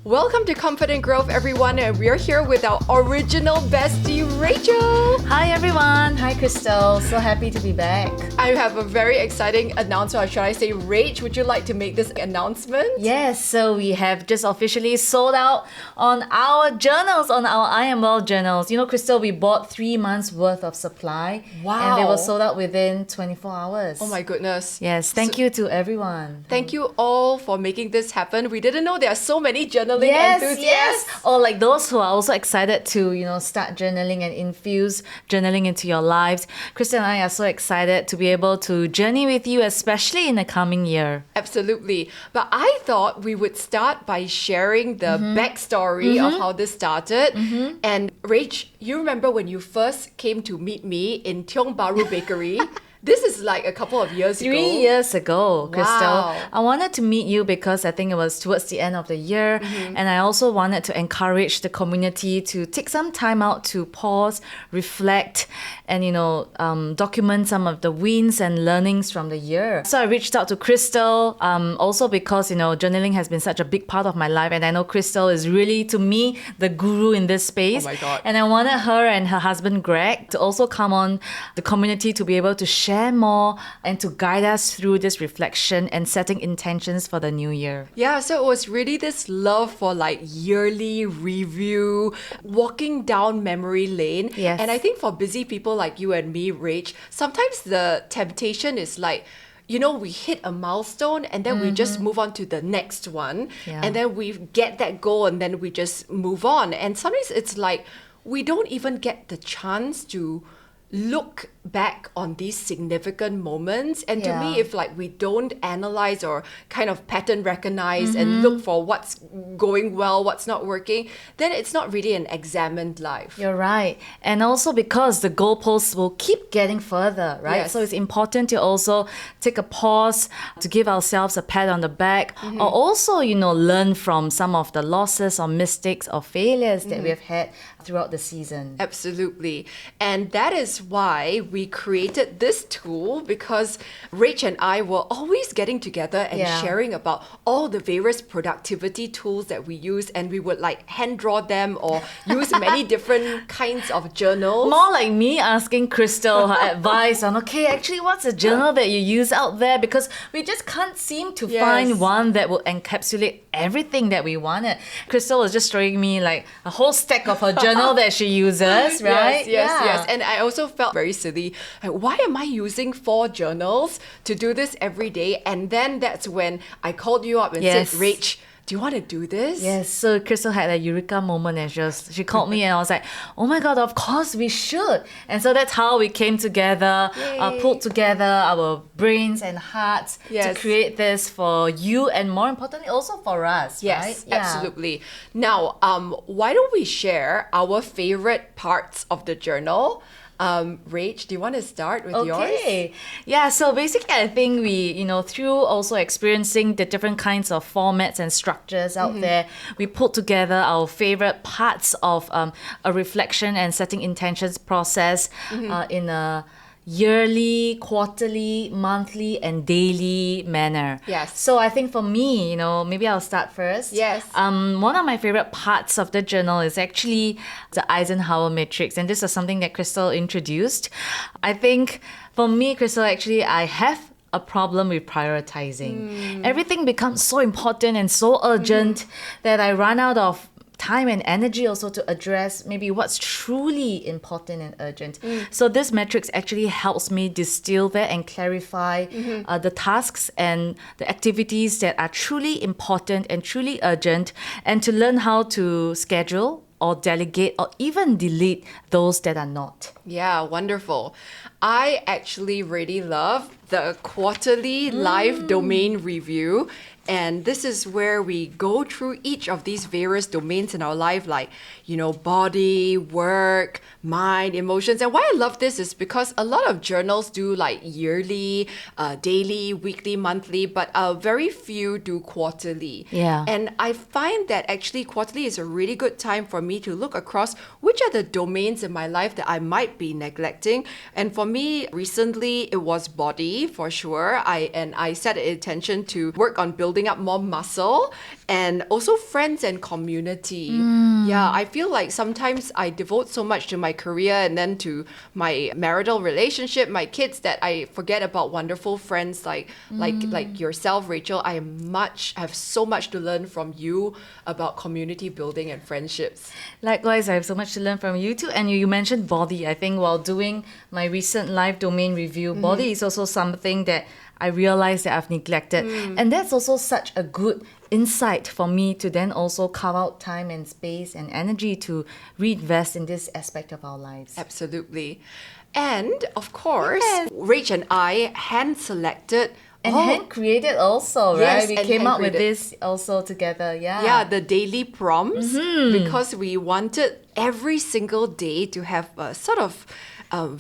Welcome to Comfort and Growth, everyone, and we're here with our original bestie, Rachel. Hi everyone. Hi Crystal. So happy to be back. I have a very exciting announcement, or should I say, Rach, would you like to make this announcement? Yes, so we have just officially sold out on our journals, on our I Am Well journals. You know, Crystal, we bought 3 months worth of supply. Wow. And they were sold out within 24 hours. Oh my goodness. Yes, thank you to everyone. Thank you all for making this happen. We didn't know there are so many journalism enthusiasts. Yes. Or like those who are also excited to, start journaling and infuse journaling into your lives. Krista and I are so excited to be able to journey with you, especially in the coming year. Absolutely. But I thought we would start by sharing the backstory of how this started. And Rach, you remember when you first came to meet me in Tiong Bahru Bakery? This is like a couple of years ago. 3 years ago, Crystal. Wow. I wanted to meet you because I think it was towards the end of the year. And I also wanted to encourage the community to take some time out to pause, reflect, and, document some of the wins and learnings from the year. So I reached out to Crystal, also because, journaling has been such a big part of my life. And I know Crystal is really, to me, the guru in this space. Oh my God. And I wanted her and her husband, Greg, to also come on the community to be able to share more and to guide us through this reflection and setting intentions for the new year. Yeah, so it was really this love for like yearly review, walking down memory lane. Yes. And I think for busy people like you and me, Rach, sometimes the temptation is like, we hit a milestone and then we just move on to the next one. Yeah. And then we get that goal and then we just move on. And sometimes it's like we don't even get the chance to look back on these significant moments. And to me, Yeah. if like we don't analyze or kind of pattern recognize and look for what's going well, what's not working, then it's not really an examined life. You're right. And also because the goalposts will keep getting further, right? Yes. So it's important to also take a pause, to give ourselves a pat on the back, or also, learn from some of the losses or mistakes or failures that we have had throughout the season. Absolutely. And that is why we created this tool, because Rach and I were always getting together and Yeah. sharing about all the various productivity tools that we use, and we would like hand draw them or use many different kinds of journals. More like me asking Crystal her advice on, okay, actually, what's a journal that you use out there? Because we just can't seem to Yes. find one that will encapsulate everything that we wanted. Crystal was just showing me like a whole stack of her journal that she uses, right? Yes. And I also felt very silly. Like, why am I using 4 journals to do this every day? And then that's when I called you up and Yes. said, Rach, do you want to do this? Yes, so Crystal had a eureka moment and she called me and I was like, oh my God, of course we should. And so that's how we came together, Yay. pulled together our brains and hearts Yes. to create this for you and more importantly also for us, Yes, right? Yeah. absolutely. Now, why don't we share our favorite parts of the journal? Rach, do you want to start with yours? Okay. Yeah, so basically I think we, through also experiencing the different kinds of formats and structures out there, we put together our favorite parts of a reflection and setting intentions process in a yearly, quarterly, monthly, and daily manner. Yes. So I think for me, maybe I'll start first. Yes. One of my favorite parts of the journal is actually the Eisenhower matrix, and this is something that Crystal introduced. I think for me, Crystal, actually, I have a problem with prioritizing. Everything becomes so important and so urgent that I run out of time and energy also to address maybe what's truly important and urgent. So this matrix actually helps me distill that and clarify the tasks and the activities that are truly important and truly urgent, and to learn how to schedule or delegate or even delete those that are not. Yeah, wonderful. I actually really love the quarterly live domain review. And this is where we go through each of these various domains in our life, like, body, work, mind, emotions. And why I love this is because a lot of journals do like yearly, daily, weekly, monthly, but very few do quarterly. Yeah. And I find that actually quarterly is a really good time for me to look across which are the domains in my life that I might be neglecting. And for me, recently, it was body for sure. I set an intention to work on building building up more muscle, and also friends and community. Yeah, I feel like sometimes I devote so much to my career and then to my marital relationship, my kids, that I forget about wonderful friends like yourself, Rachel. I have so much to learn from you about community building and friendships. Likewise, I have so much to learn from you too. And you mentioned body. I think while doing my recent live domain review, body is also something that I realized that I've neglected. And that's also such a good insight for me to then also carve out time and space and energy to reinvest in this aspect of our lives. Absolutely. And of course, Yes. Rach and I hand selected And hand created also, right? Yes, We and came up with hand-created. this also together. Yeah, the daily prompts, because we wanted every single day to have a sort of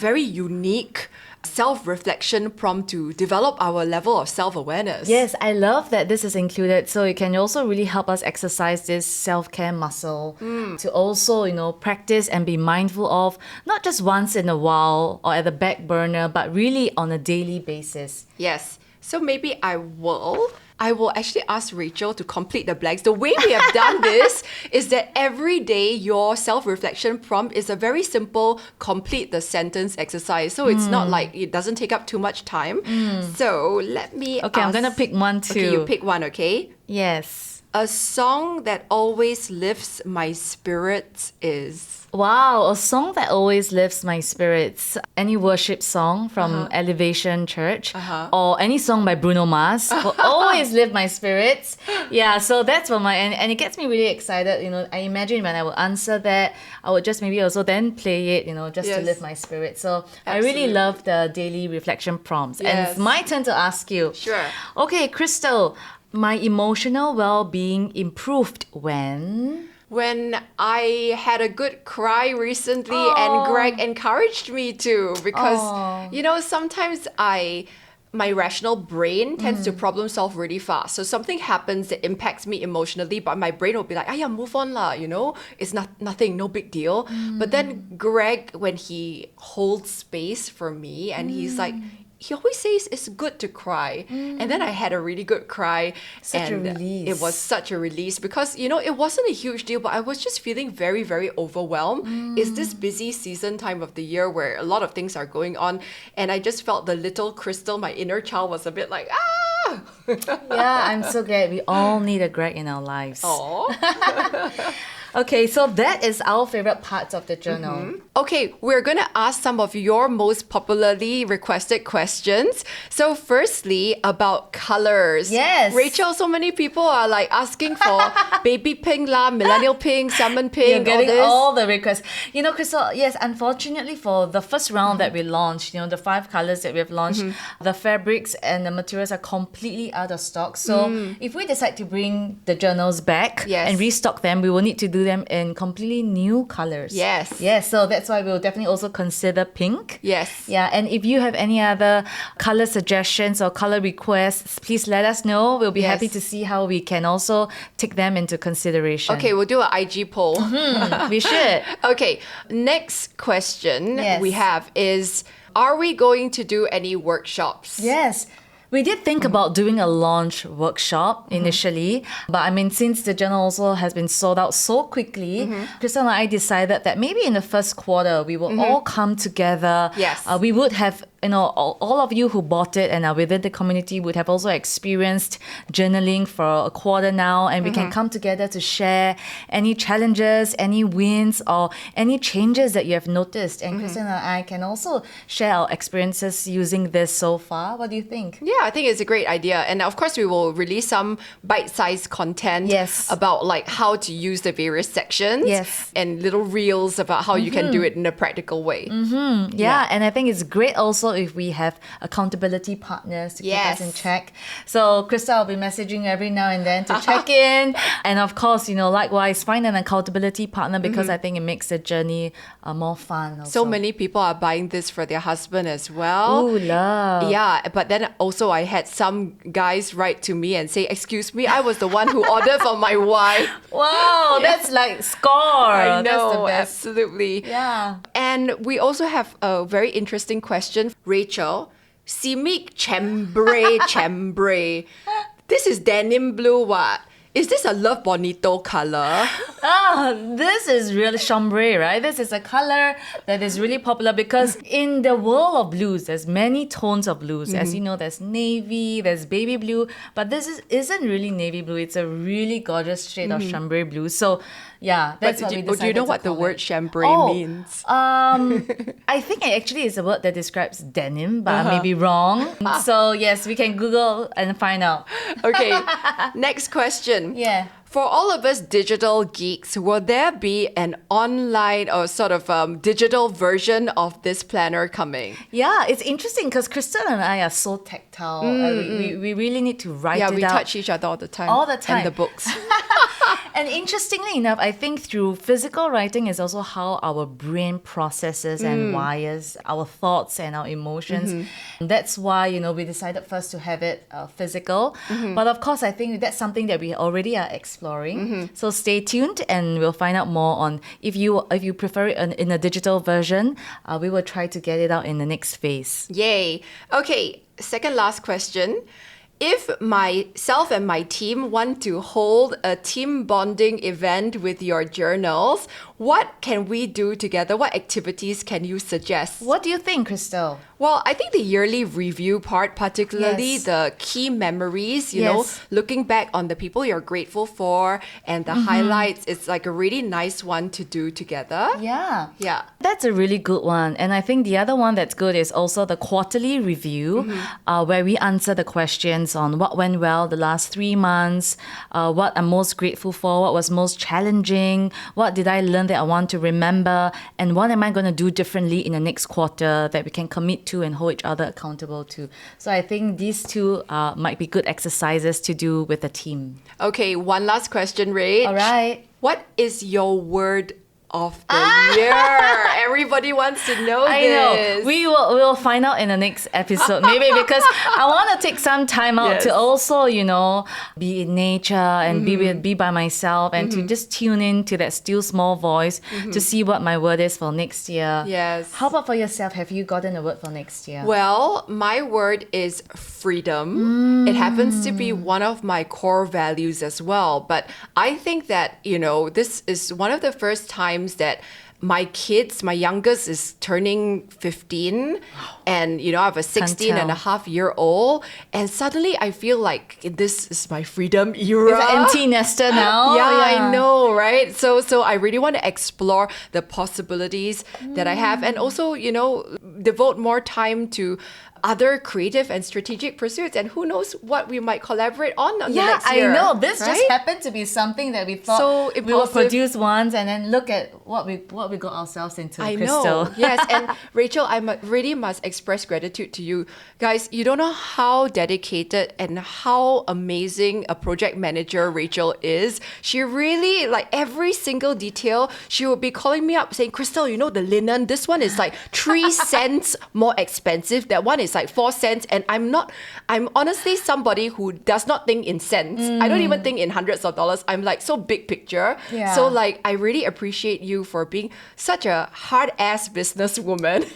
very unique self-reflection prompt to develop our level of self-awareness. Yes, I love that this is included. So it can also really help us exercise this self-care muscle to also, practice and be mindful of not just once in a while or at the back burner, but really on a daily basis. Yes. So maybe I will actually ask Rachel to complete the blanks. The way we have done this is that every day your self-reflection prompt is a very simple complete the sentence exercise. So it's not like it doesn't take up too much time. So let me Okay, I'm going to pick one too. Okay, you pick one, okay? Yes. A song that always lifts my spirits is... Wow, a song that always lifts my spirits. Any worship song from Elevation Church or any song by Bruno Mars will always lift my spirits. Yeah, so that's what and it gets me really excited. I imagine when I would answer that, I would just maybe also then play it, just to Yes. lift my spirits. So I Absolutely. really love the daily reflection prompts. And Yes. it's my turn to ask you. Sure. Okay, Crystal, my emotional well-being improved when... When I had a good cry recently and Greg encouraged me to, because, sometimes my rational brain tends to problem solve really fast. So something happens that impacts me emotionally, but my brain will be like, move on lah, it's nothing, no big deal. But then Greg, when he holds space for me and he's like, he always says it's good to cry. And then I had a really good cry. Such a and release. It was such a release because, it wasn't a huge deal, but I was just feeling very, very overwhelmed. It's this busy season time of the year where a lot of things are going on. And I just felt the little Crystal, my inner child, was a bit like, ah! Yeah, I'm so glad we all need a Greg in our lives. Aw. Okay, so that is our favorite parts of the journal. Okay, we're going to ask some of your most popularly requested questions. So firstly, about colors. Yes. Rachel, so many people are like asking for baby pink lah, millennial pink, salmon You're pink, all getting this. all the requests. Crystal, yes, unfortunately for the first round that we launched, the 5 colors that we have launched, the fabrics and the materials are completely out of stock. So if we decide to bring the journals back Yes. and restock them, we will need to do them in completely new colors. Yes. Yes, so that's why we'll definitely also consider pink. Yes. Yeah, and if you have any other color suggestions or color requests, please let us know. We'll be Yes. happy to see how we can also take them into consideration. Okay, we'll do an IG poll. We should. Okay, next question Yes. we have is, are we going to do any workshops? Yes. We did think about doing a launch workshop initially, but since the journal also has been sold out so quickly, Crystal and I decided that maybe in the first quarter we will all come together. Yes. We would have, all of you who bought it and are within the community would have also experienced journaling for a quarter now, and we can come together to share any challenges, any wins, or any changes that you have noticed. And Crystal and I can also share our experiences using this so far. What do you think? Yeah, I think it's a great idea. And of course, we will release some bite-sized content Yes. about like how to use the various sections. Yes. And little reels about how you can do it in a practical way. Yeah, and I think it's great also if we have accountability partners to keep us Yes. in check. So, Krista, I'll be messaging every now and then to check in. And of course, likewise, find an accountability partner because I think it makes the journey more fun. Also. So many people are buying this for their husband as well. Ooh, love. Yeah, but then also I had some guys write to me and say, excuse me, I was the one who ordered for my wife. Wow, that's like score. I know, That's the best. absolutely. Yeah. And we also have a very interesting question. Rachel, Simic chembre chembre. This is denim blue, what? Is this a Love Bonito color? This is really chambray, right? This is a color that is really popular because in the world of blues, there's many tones of blues. As you know, there's navy, there's baby blue, but isn't really navy blue. It's a really gorgeous shade of chambray blue. So yeah, that's what we decided do you know to what the call word it. chambray means? I think it actually is a word that describes denim, but I may be wrong. So yes, we can Google and find out. Okay, next question. Yeah. For all of us digital geeks, will there be an online or sort of digital version of this planner coming? Yeah, it's interesting because Crystal and I are so tactile. We really need to write it out. Yeah, we touch each other all the time. All the time. And the books. And interestingly enough, I think through physical writing is also how our brain processes and wires our thoughts and our emotions. And that's why, we decided first to have it physical. But of course, I think that's something that we already are exploring. So stay tuned and we'll find out more on if you prefer it in a digital version, we will try to get it out in the next phase. Yay. Okay, second last question. If myself and my team want to hold a team bonding event with your journals, what can we do together? What activities can you suggest? What do you think, Crystal? Well, I think the yearly review part, particularly Yes. the key memories, you know, Yes. looking back on the people you're grateful for and the highlights, it's like a really nice one to do together. Yeah. Yeah. That's a really good one. And I think the other one that's good is also the quarterly review, where we answer the questions on what went well the last 3 months, what I'm most grateful for, what was most challenging, what did I learn that I want to remember, and what am I going to do differently in the next quarter that we can commit to and hold each other accountable to. So I think these two might be good exercises to do with the team. Okay, one last question, Rach. All right. What is your word of the year? Everybody wants to know I this. know. We'll find out in the next episode. Maybe because I want to take some time out Yes. to also, be in nature and be by myself and to just tune in to that still small voice to see what my word is for next year. Yes. How about for yourself? Have you gotten a word for next year? Well, my word is freedom. It happens to be one of my core values as well. But I think that, this is one of the first times that my youngest is turning 15 and, I have a 16 and a half year old. And suddenly I feel like this is my freedom era. It's an empty nester now. Yeah, I know, right? So I really want to explore the possibilities that I have and also, devote more time to other creative and strategic pursuits. And who knows what we might collaborate on the Yeah, next year. I know. This just right? happened to be something that we thought So we will impulsive. produce once and then look at what we got ourselves into, I Crystal. know. Yes. And Rachel, I really must express gratitude to you. Guys, you don't know how dedicated and how amazing a project manager Rachel is. She really, like every single detail, she would be calling me up saying, Crystal, the linen, this one is like 3 cents more expensive. That one is like 4 cents. And I'm honestly somebody who does not think in cents. I don't even think in hundreds of dollars. I'm like so big picture. Yeah. So like, I really appreciate you for being such a hard-ass businesswoman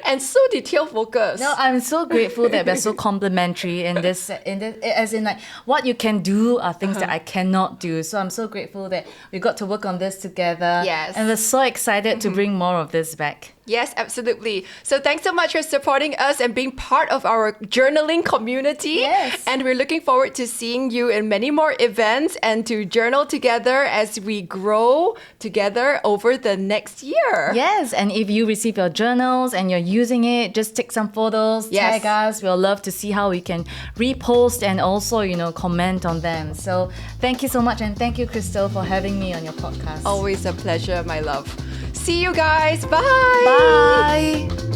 and so detail focused. No, I'm so grateful that we're so complementary in this, as in like what you can do are things that I cannot do. So I'm so grateful that we got to work on this together. Yes. And we're so excited to bring more of this back. Yes, absolutely. So thanks so much for supporting us and being part of our journaling community. Yes. And we're looking forward to seeing you in many more events and to journal together as we grow together over the next year. Yes, and if you receive your journals and you're using it, just take some photos, Yes. tag us. We'll love to see how we can repost and also, comment on them. So thank you so much, and thank you, Crystal, for having me on your podcast. Always a pleasure, my love. See you guys. Bye. Bye.